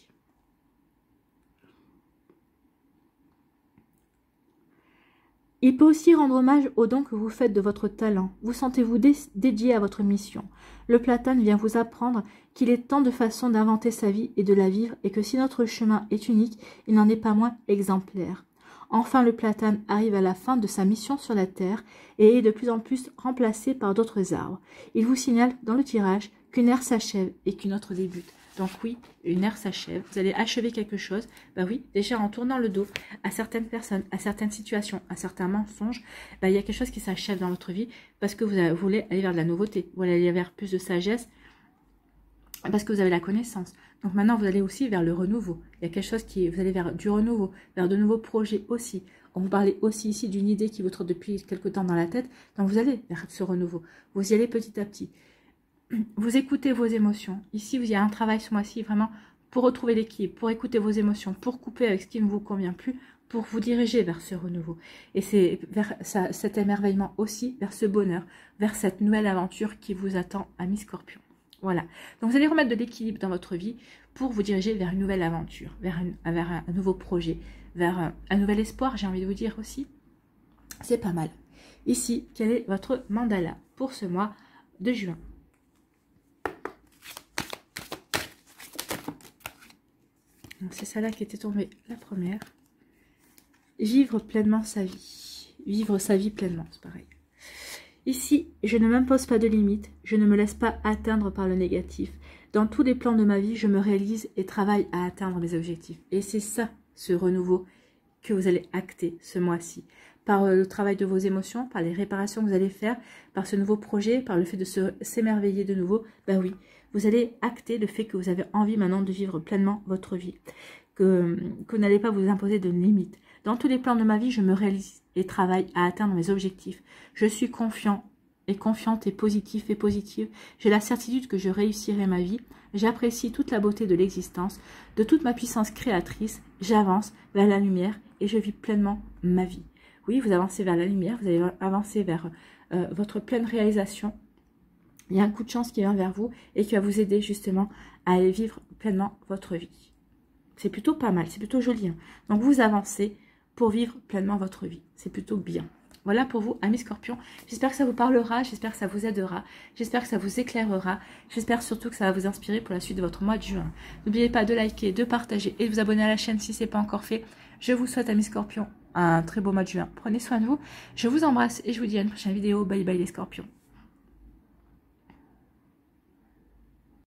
Il peut aussi rendre hommage aux dons que vous faites de votre talent. Vous sentez-vous dédié à votre mission. Le platane vient vous apprendre qu'il est tant de façons d'inventer sa vie et de la vivre et que si notre chemin est unique, il n'en est pas moins exemplaire. Enfin, le platane arrive à la fin de sa mission sur la terre et est de plus en plus remplacé par d'autres arbres. Il vous signale dans le tirage qu'une ère s'achève et qu'une autre débute. Donc oui, une ère s'achève, vous allez achever quelque chose. Ben oui, déjà en tournant le dos à certaines personnes, à certaines situations, à certains mensonges, ben, il y a quelque chose qui s'achève dans votre vie parce que vous voulez aller vers de la nouveauté, vous voulez aller vers plus de sagesse parce que vous avez la connaissance. Donc maintenant, vous allez aussi vers le renouveau. Il y a quelque chose vous allez vers du renouveau, vers de nouveaux projets aussi. On vous parlait aussi ici d'une idée qui vous trotte depuis quelque temps dans la tête. Donc vous allez vers ce renouveau. Vous y allez petit à petit. Vous écoutez vos émotions. Ici, il y a un travail ce mois-ci vraiment pour retrouver l'équilibre, pour écouter vos émotions, pour couper avec ce qui ne vous convient plus. pour vous diriger vers ce renouveau. Et c'est vers cet émerveillement aussi, vers ce bonheur, vers cette nouvelle aventure qui vous attend, amis Scorpion. Voilà. Donc vous allez remettre de l'équilibre dans votre vie pour vous diriger vers une nouvelle aventure, vers un nouveau projet, vers un nouvel espoir, j'ai envie de vous dire aussi. C'est pas mal. Ici, quel est votre mandala pour ce mois de juin? C'est celle-là qui était tombée la première. Vivre pleinement sa vie. Vivre sa vie pleinement, c'est pareil. Ici, je ne m'impose pas de limites, je ne me laisse pas atteindre par le négatif. Dans tous les plans de ma vie, je me réalise et travaille à atteindre mes objectifs. Et c'est ça, ce renouveau que vous allez acter ce mois-ci. Par le travail de vos émotions, par les réparations que vous allez faire, par ce nouveau projet, par le fait de s'émerveiller de nouveau, ben oui, vous allez acter le fait que vous avez envie maintenant de vivre pleinement votre vie. Que vous n'allez pas vous imposer de limites. Dans tous les plans de ma vie, je me réalise et travaille à atteindre mes objectifs. Je suis confiante et positive. J'ai la certitude que je réussirai ma vie. J'apprécie toute la beauté de l'existence, de toute ma puissance créatrice. J'avance vers la lumière et je vis pleinement ma vie. Oui, vous avancez vers la lumière, vous allez avancer vers votre pleine réalisation. Il y a un coup de chance qui vient vers vous et qui va vous aider justement à aller vivre pleinement votre vie. C'est plutôt pas mal, c'est plutôt joli. Hein. Donc vous avancez pour vivre pleinement votre vie. C'est plutôt bien. Voilà pour vous, amis Scorpions. J'espère que ça vous parlera, j'espère que ça vous aidera, j'espère que ça vous éclairera. J'espère surtout que ça va vous inspirer pour la suite de votre mois de juin. N'oubliez pas de liker, de partager et de vous abonner à la chaîne si ce n'est pas encore fait. Je vous souhaite, amis Scorpions, un très beau mois de juin. Prenez soin de vous. Je vous embrasse et je vous dis à une prochaine vidéo. Bye bye les Scorpions.